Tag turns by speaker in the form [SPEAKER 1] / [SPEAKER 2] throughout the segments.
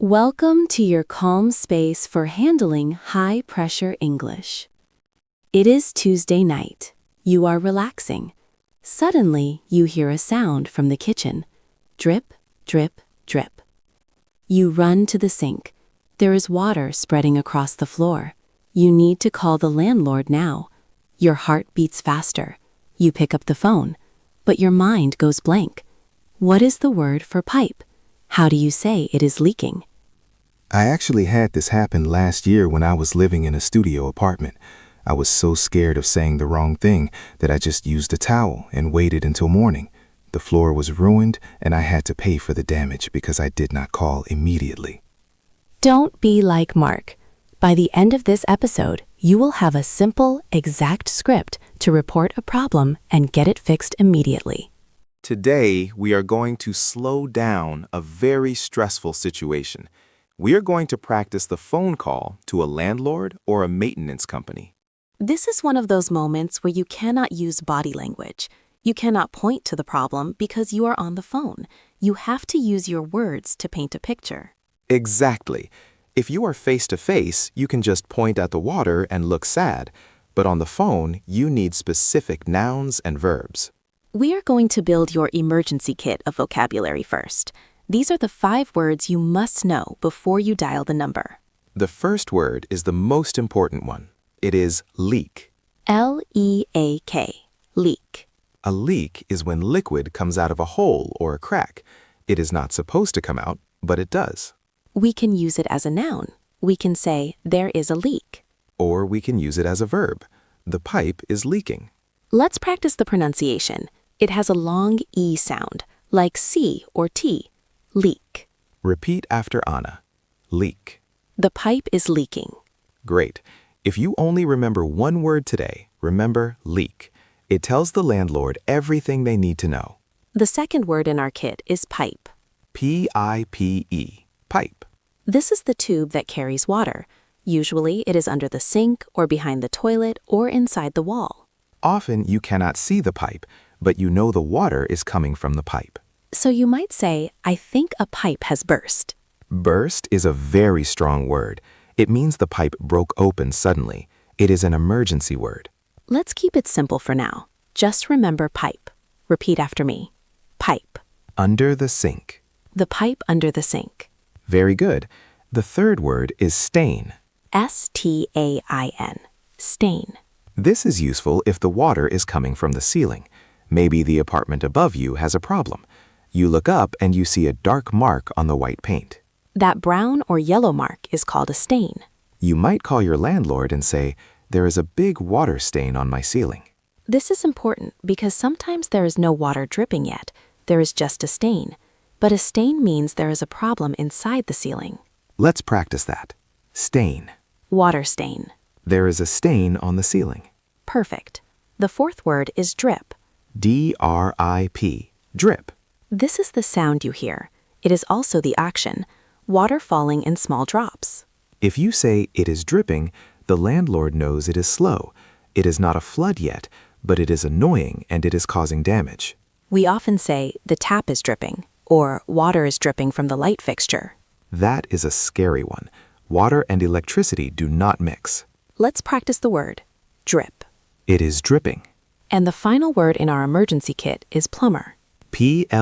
[SPEAKER 1] Welcome to your calm space for handling high-pressure English. It is Tuesday night. You are relaxing. Suddenly, you hear a sound from the kitchen. Drip, drip, drip. You run to the sink. There is water spreading across the floor. You need to call the landlord now. Your heart beats faster. You pick up the phone, but your mind goes blank. What is the word for pipe? How do you say it is leaking?
[SPEAKER 2] I actually had this happen last year when I was living in a studio apartment. I was so scared of saying the wrong thing that I just used a towel and waited until morning. The floor was ruined and I had to pay for the damage because I did not call immediately.
[SPEAKER 1] Don't be like Mark. By the end of this episode, you will have a simple, exact script to report a problem and get it fixed immediately.
[SPEAKER 3] Today, we are going to slow down a very stressful situation. We are going to practice the phone call to a landlord or a maintenance company.
[SPEAKER 1] This is one of those moments where you cannot use body language. You cannot point to the problem because you are on the phone. You have to use your words to paint a picture.
[SPEAKER 3] Exactly. If you are face-to-face, you can just point at the water and look sad. But on the phone, you need specific nouns and verbs.
[SPEAKER 1] We are going to build your emergency kit of vocabulary first. These are the 5 words you must know before you dial the number.
[SPEAKER 3] The first word is the most important one. It is leak.
[SPEAKER 1] L-E-A-K, leak.
[SPEAKER 3] A leak is when liquid comes out of a hole or a crack. It is not supposed to come out, but it does.
[SPEAKER 1] We can use it as a noun. We can say, there is a leak.
[SPEAKER 3] Or we can use it as a verb. The pipe is leaking.
[SPEAKER 1] Let's practice the pronunciation. It has a long E sound, like C or T. Leak.
[SPEAKER 3] Repeat after Anna. Leak.
[SPEAKER 1] The pipe is leaking.
[SPEAKER 3] Great. If you only remember one word today, remember leak. It tells the landlord everything they need to know.
[SPEAKER 1] The second word in our kit is pipe.
[SPEAKER 3] P-I-P-E. Pipe.
[SPEAKER 1] This is the tube that carries water. Usually, it is under the sink or behind the toilet or inside the wall.
[SPEAKER 3] Often you cannot see the pipe, but you know the water is coming from the pipe.
[SPEAKER 1] So you might say, I think a pipe has burst.
[SPEAKER 3] Burst is a very strong word. It means the pipe broke open suddenly. It is an emergency word.
[SPEAKER 1] Let's keep it simple for now. Just remember pipe. Repeat after me. Pipe.
[SPEAKER 3] Under the sink.
[SPEAKER 1] The pipe under the sink.
[SPEAKER 3] Very good. The third word is stain.
[SPEAKER 1] S-T-A-I-N. Stain.
[SPEAKER 3] This is useful if the water is coming from the ceiling. Maybe the apartment above you has a problem. You look up and you see a dark mark on the white paint.
[SPEAKER 1] That brown or yellow mark is called a stain.
[SPEAKER 3] You might call your landlord and say, there is a big water stain on my ceiling.
[SPEAKER 1] This is important because sometimes there is no water dripping yet. There is just a stain. But a stain means there is a problem inside the ceiling.
[SPEAKER 3] Let's practice that. Stain.
[SPEAKER 1] Water stain.
[SPEAKER 3] There is a stain on the ceiling.
[SPEAKER 1] Perfect. The fourth word is drip.
[SPEAKER 3] D-R-I-P. Drip.
[SPEAKER 1] This is the sound you hear. It is also the action. Water falling in small drops.
[SPEAKER 3] If you say it is dripping, the landlord knows it is slow. It is not a flood yet, but it is annoying and it is causing damage.
[SPEAKER 1] We often say the tap is dripping or water is dripping from the light fixture.
[SPEAKER 3] That is a scary one. Water and electricity do not mix.
[SPEAKER 1] Let's practice the word. Drip.
[SPEAKER 3] It is dripping.
[SPEAKER 1] And the final word in our emergency kit is plumber.
[SPEAKER 3] P-L-U-M-B-E-R.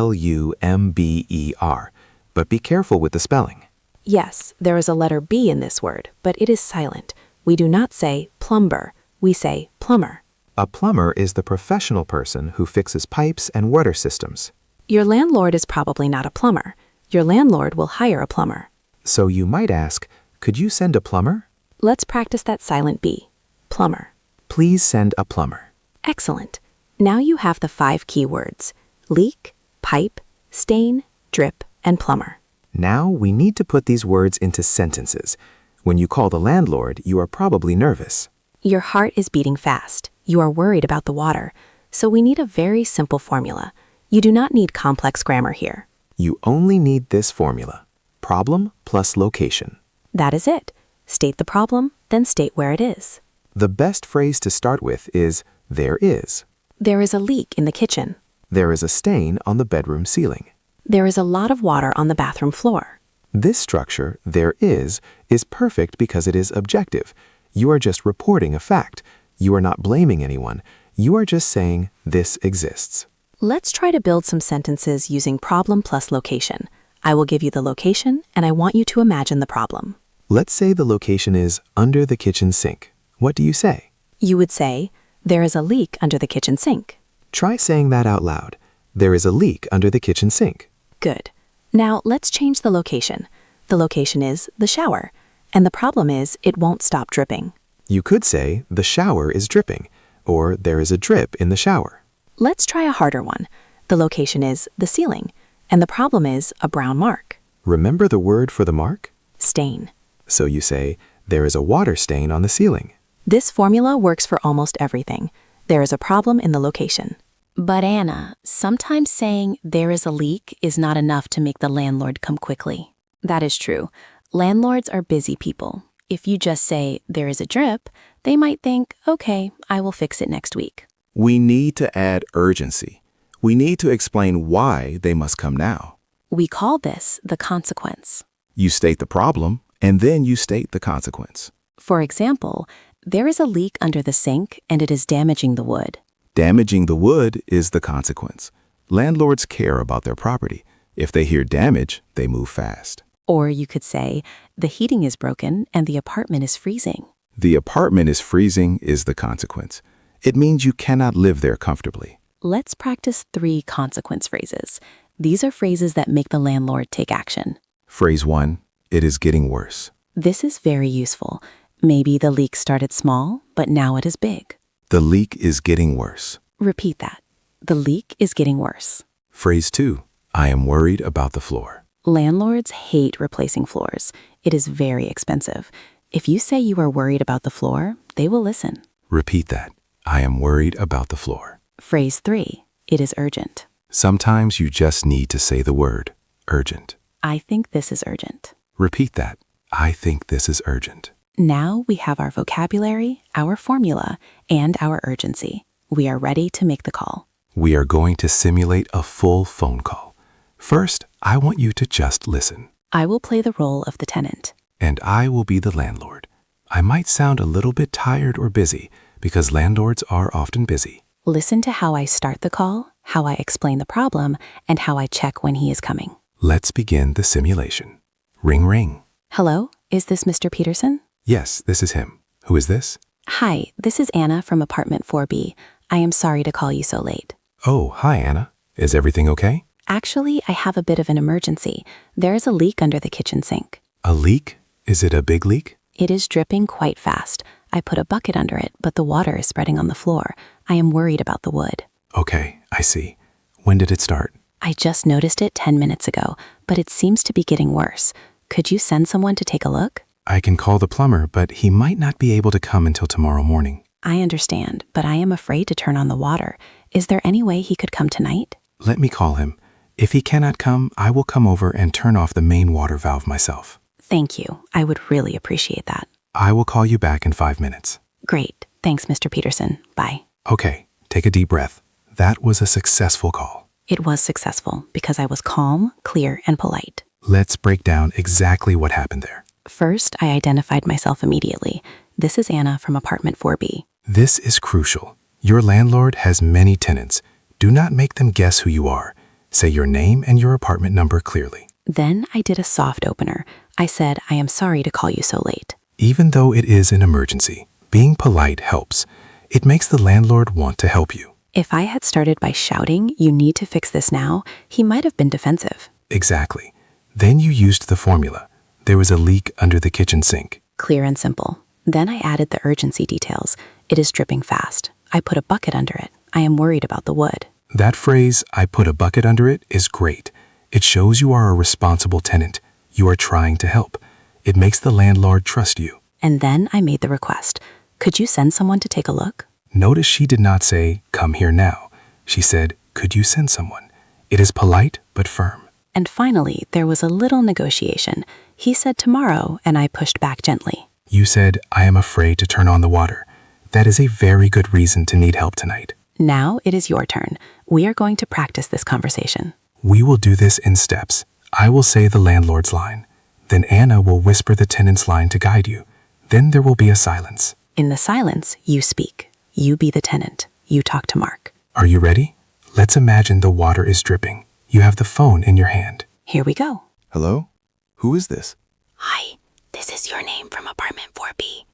[SPEAKER 3] But be careful with the spelling.
[SPEAKER 1] Yes, there is a letter B in this word, but it is silent. We do not say plumber. We say plumber.
[SPEAKER 3] A plumber is the professional person who fixes pipes and water systems.
[SPEAKER 1] Your landlord is probably not a plumber. Your landlord will hire a plumber.
[SPEAKER 3] So you might ask, could you send a plumber?
[SPEAKER 1] Let's practice that silent B. Plumber.
[SPEAKER 3] Please send a plumber.
[SPEAKER 1] Excellent. Now you have the 5 key words: leak, pipe, stain, drip, and plumber.
[SPEAKER 3] Now we need to put these words into sentences. When you call the landlord, you are probably nervous.
[SPEAKER 1] Your heart is beating fast. You are worried about the water. So we need a very simple formula. You do not need complex grammar here.
[SPEAKER 3] You only need this formula: problem plus location.
[SPEAKER 1] That is it. State the problem, then state where it is.
[SPEAKER 3] The best phrase to start with is, there is.
[SPEAKER 1] There is a leak in the kitchen.
[SPEAKER 3] There is a stain on the bedroom ceiling.
[SPEAKER 1] There is a lot of water on the bathroom floor.
[SPEAKER 2] This structure, there is perfect because it is objective. You are just reporting a fact. You are not blaming anyone. You are just saying this exists.
[SPEAKER 1] Let's try to build some sentences using problem plus location. I will give you the location, and I want you to imagine the problem.
[SPEAKER 2] Let's say the location is under the kitchen sink. What do you say?
[SPEAKER 1] You would say, there is a leak under the kitchen sink.
[SPEAKER 2] Try saying that out loud. There is a leak under the kitchen sink.
[SPEAKER 1] Good. Now let's change the location. The location is the shower, and the problem is it won't stop dripping.
[SPEAKER 2] You could say the shower is dripping, or there is a drip in the shower.
[SPEAKER 1] Let's try a harder one. The location is the ceiling, and the problem is a brown mark.
[SPEAKER 2] Remember the word for the mark?
[SPEAKER 1] Stain.
[SPEAKER 2] So you say, there is a water stain on the ceiling.
[SPEAKER 1] This formula works for almost everything. There is a problem in the location. But Anna, sometimes saying there is a leak is not enough to make the landlord come quickly. That is true. Landlords are busy people. If you just say there is a drip, they might think, okay, I will fix it next week.
[SPEAKER 3] We need to add urgency. We need to explain why they must come now.
[SPEAKER 1] We call this the consequence.
[SPEAKER 3] You state the problem, and then you state the consequence.
[SPEAKER 1] For example, there is a leak under the sink and it is damaging the wood.
[SPEAKER 3] Damaging the wood is the consequence. Landlords care about their property. If they hear damage, they move fast.
[SPEAKER 1] Or you could say, the heating is broken and the apartment is freezing.
[SPEAKER 3] The apartment is freezing is the consequence. It means you cannot live there comfortably.
[SPEAKER 1] Let's practice 3 consequence phrases. These are phrases that make the landlord take action.
[SPEAKER 3] Phrase 1, it is getting worse.
[SPEAKER 1] This is very useful. Maybe the leak started small, but now it is big.
[SPEAKER 3] The leak is getting worse.
[SPEAKER 1] Repeat that. The leak is getting worse.
[SPEAKER 3] Phrase 2, I am worried about the floor.
[SPEAKER 1] Landlords hate replacing floors. It is very expensive. If you say you are worried about the floor, they will listen.
[SPEAKER 3] Repeat that. I am worried about the floor.
[SPEAKER 1] Phrase 3, it is urgent.
[SPEAKER 3] Sometimes you just need to say the word, urgent.
[SPEAKER 1] I think this is urgent.
[SPEAKER 3] Repeat that. I think this is urgent.
[SPEAKER 1] Now we have our vocabulary, our formula, and our urgency. We are ready to make the call.
[SPEAKER 3] We are going to simulate a full phone call. First, I want you to just listen.
[SPEAKER 1] I will play the role of the tenant.
[SPEAKER 3] And I will be the landlord. I might sound a little bit tired or busy because landlords are often busy.
[SPEAKER 1] Listen to how I start the call, how I explain the problem, and how I check when he is coming.
[SPEAKER 3] Let's begin the simulation. Ring, ring.
[SPEAKER 1] Hello, is this Mr. Peterson?
[SPEAKER 3] Yes, this is him. Who is this?
[SPEAKER 1] Hi, this is Anna from apartment 4B. I am sorry to call you so late.
[SPEAKER 3] Oh, hi, Anna. Is everything okay?
[SPEAKER 1] Actually, I have a bit of an emergency. There is a leak under the kitchen sink.
[SPEAKER 3] A leak? Is it a big leak?
[SPEAKER 1] It is dripping quite fast. I put a bucket under it, but the water is spreading on the floor. I am worried about the wood.
[SPEAKER 3] Okay, I see. When did it start?
[SPEAKER 1] I just noticed it 10 minutes ago, but it seems to be getting worse. Could you send someone to take a look?
[SPEAKER 3] I can call the plumber, but he might not be able to come until tomorrow morning.
[SPEAKER 1] I understand, but I am afraid to turn on the water. Is there any way he could come tonight?
[SPEAKER 3] Let me call him. If he cannot come, I will come over and turn off the main water valve myself.
[SPEAKER 1] Thank you. I would really appreciate that.
[SPEAKER 3] I will call you back in 5 minutes.
[SPEAKER 1] Great. Thanks, Mr. Peterson. Bye.
[SPEAKER 3] Okay, take a deep breath. That was a successful call.
[SPEAKER 1] It was successful because I was calm, clear, and polite.
[SPEAKER 3] Let's break down exactly what happened there.
[SPEAKER 1] First, I identified myself immediately. This is Anna from apartment 4B.
[SPEAKER 3] This is crucial. Your landlord has many tenants. Do not make them guess who you are. Say your name and your apartment number clearly.
[SPEAKER 1] Then I did a soft opener. I said, I am sorry to call you so late.
[SPEAKER 3] Even though it is an emergency, being polite helps. It makes the landlord want to help you.
[SPEAKER 1] If I had started by shouting, you need to fix this now, he might have been defensive.
[SPEAKER 3] Exactly. Then you used the formula. There was a leak under the kitchen sink.
[SPEAKER 1] Clear and simple. Then I added the urgency details. It is dripping fast. I put a bucket under it. I am worried about the wood.
[SPEAKER 3] That phrase, I put a bucket under it, is great. It shows you are a responsible tenant. You are trying to help. It makes the landlord trust you.
[SPEAKER 1] And then I made the request. Could you send someone to take a look?
[SPEAKER 3] Notice she did not say, come here now. She said, could you send someone? It is polite but firm.
[SPEAKER 1] And finally, there was a little negotiation. He said tomorrow, and I pushed back gently.
[SPEAKER 3] You said, I am afraid to turn on the water. That is a very good reason to need help tonight.
[SPEAKER 1] Now it is your turn. We are going to practice this conversation.
[SPEAKER 3] We will do this in steps. I will say the landlord's line.
[SPEAKER 4] Then Anna will whisper the tenant's line to guide you. Then there will be a silence.
[SPEAKER 1] In the silence, you speak. You be the tenant. You talk to Mark.
[SPEAKER 4] Are you ready? Let's imagine the water is dripping. You have the phone in your hand.
[SPEAKER 1] Here we go.
[SPEAKER 3] Hello? Who is this?
[SPEAKER 1] Hi, this is your name from apartment 4B.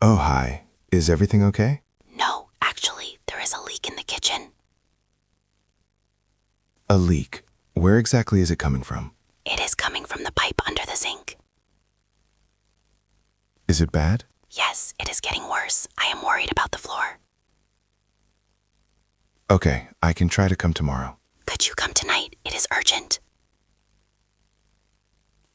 [SPEAKER 2] Oh, hi. Is everything okay?
[SPEAKER 1] No, actually, there is a leak in the kitchen.
[SPEAKER 2] A leak. Where exactly is it coming from?
[SPEAKER 1] It is coming from the pipe under the sink.
[SPEAKER 2] Is it bad?
[SPEAKER 1] Yes, it is getting worse. I am worried about the floor.
[SPEAKER 2] Okay, I can try to come tomorrow.
[SPEAKER 1] Could you come tonight? It is urgent.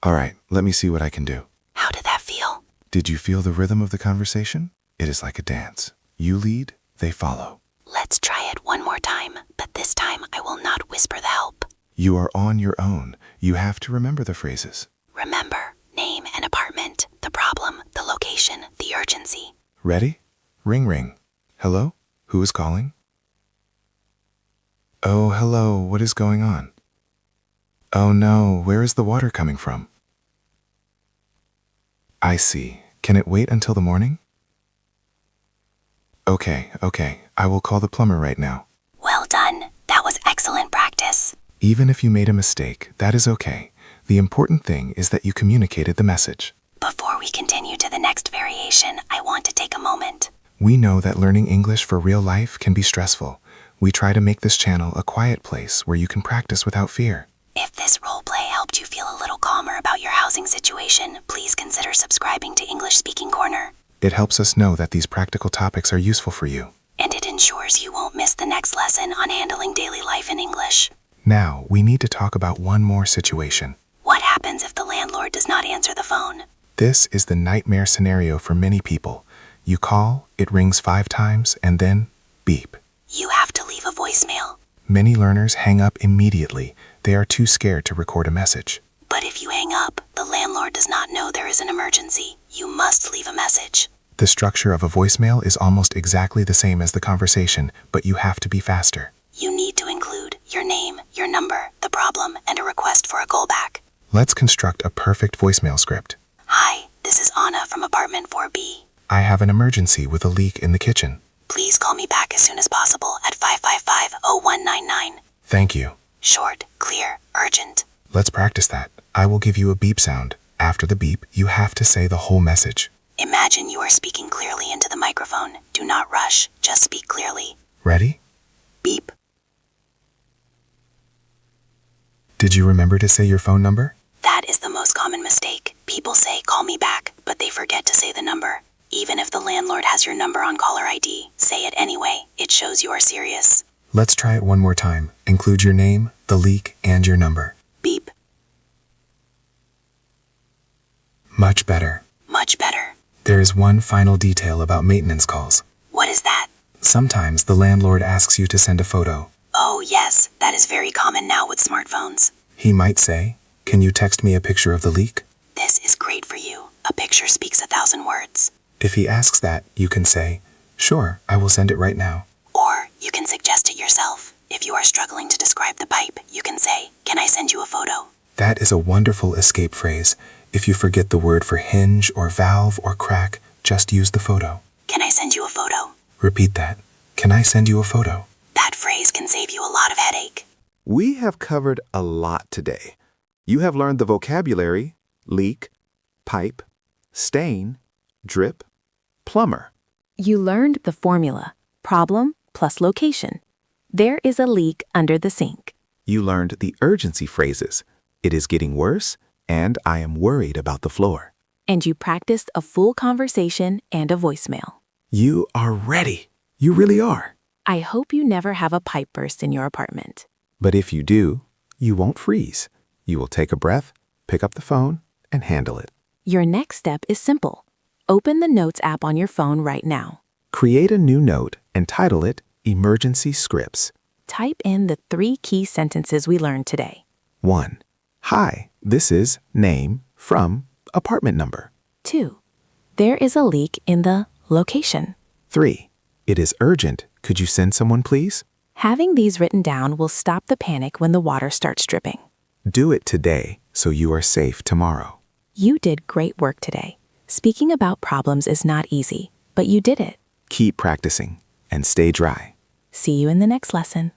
[SPEAKER 2] All right, let me see what I can do.
[SPEAKER 1] How did that feel?
[SPEAKER 2] Did you feel the rhythm of the conversation? It is like a dance. You lead, they follow.
[SPEAKER 1] Let's try it one more time, but this time I will not whisper the help.
[SPEAKER 2] You are on your own. You have to remember the phrases.
[SPEAKER 1] Remember, name and apartment, the problem, the location, the urgency.
[SPEAKER 2] Ready? Ring ring. Hello? Who is calling? Oh, hello. What is going on? Oh no, where is the water coming from? I see. Can it wait until the morning? Okay. I will call the plumber right now.
[SPEAKER 1] Well done. That was excellent practice.
[SPEAKER 2] Even if you made a mistake, that is okay. The important thing is that you communicated the message.
[SPEAKER 1] Before we continue to the next variation, I want to take a moment.
[SPEAKER 2] We know that learning English for real life can be stressful. We try to make this channel a quiet place where you can practice without fear.
[SPEAKER 1] If this roleplay helped you feel a little calmer about your housing situation, please consider subscribing to English Speaking Corner.
[SPEAKER 2] It helps us know that these practical topics are useful for you.
[SPEAKER 1] And it ensures you won't miss the next lesson on handling daily life in English.
[SPEAKER 2] Now, we need to talk about one more situation.
[SPEAKER 1] What happens if the landlord does not answer the phone?
[SPEAKER 2] This is the nightmare scenario for many people. You call, it rings 5 times, and then beep.
[SPEAKER 1] You have to leave a voicemail.
[SPEAKER 2] Many learners hang up immediately. They are too scared to record a message.
[SPEAKER 1] But if you hang up, the landlord does not know there is an emergency. You must leave a message.
[SPEAKER 2] The structure of a voicemail is almost exactly the same as the conversation, but you have to be faster.
[SPEAKER 1] You need to include your name, your number, the problem, and a request for a callback.
[SPEAKER 2] Let's construct a perfect voicemail script.
[SPEAKER 1] Hi, this is Anna from apartment 4B.
[SPEAKER 2] I have an emergency with a leak in the kitchen.
[SPEAKER 1] Please call me back as soon as possible at 555-0199.
[SPEAKER 2] Thank you.
[SPEAKER 1] Short, clear, urgent.
[SPEAKER 2] Let's practice that. I will give you a beep sound. After the beep, you have to say the whole message.
[SPEAKER 1] Imagine you are speaking clearly into the microphone. Do not rush, just speak clearly.
[SPEAKER 2] Ready?
[SPEAKER 1] Beep.
[SPEAKER 2] Did you remember to say your phone number?
[SPEAKER 1] That is the most common mistake. People say, call me back, but they forget to say the number. Even if the landlord has your number on caller ID, say it anyway. It shows you are serious.
[SPEAKER 2] Let's try it one more time. Include your name, the leak, and your number.
[SPEAKER 1] Beep.
[SPEAKER 2] Much better.
[SPEAKER 1] Much better.
[SPEAKER 4] There is one final detail about maintenance calls.
[SPEAKER 1] What is that?
[SPEAKER 4] Sometimes the landlord asks you to send a photo.
[SPEAKER 1] Oh, yes, that is very common now with smartphones.
[SPEAKER 4] He might say, "Can you text me a picture of the leak?"
[SPEAKER 1] This is great for you. A picture speaks 1,000 words.
[SPEAKER 4] If he asks that, you can say, "Sure, I will send it right now."
[SPEAKER 1] Or you can suggest it yourself. If you are struggling to describe the pipe, you can say, "Can I send you a photo?"
[SPEAKER 4] That is a wonderful escape phrase. If you forget the word for hinge or valve or crack, just use the photo.
[SPEAKER 1] Can I send you a photo?
[SPEAKER 4] Repeat that. Can I send you a photo?
[SPEAKER 1] That phrase can save you a lot of headache.
[SPEAKER 3] We have covered a lot today. You have learned the vocabulary: leak, pipe, stain, drip, plumber.
[SPEAKER 1] You learned the formula, problem plus location. There is a leak under the sink.
[SPEAKER 3] You learned the urgency phrases: it is getting worse, and I am worried about the floor.
[SPEAKER 1] And you practiced a full conversation and a voicemail.
[SPEAKER 3] You are ready. You really are.
[SPEAKER 1] I hope you never have a pipe burst in your apartment.
[SPEAKER 3] But if you do, you won't freeze. You will take a breath, pick up the phone, and handle it.
[SPEAKER 1] Your next step is simple. Open the Notes app on your phone right now.
[SPEAKER 3] Create a new note and title it Emergency Scripts.
[SPEAKER 1] Type in the 3 key sentences we learned today.
[SPEAKER 3] 1. Hi, this is name from apartment number.
[SPEAKER 1] 2. There is a leak in the location.
[SPEAKER 3] 3. It is urgent. Could you send someone, please?
[SPEAKER 1] Having these written down will stop the panic when the water starts dripping.
[SPEAKER 3] Do it today.
[SPEAKER 2] so you are safe tomorrow.
[SPEAKER 5] You did great work today. Speaking about problems is not easy, but you did it.
[SPEAKER 2] Keep practicing and stay dry.
[SPEAKER 5] See you in the next lesson.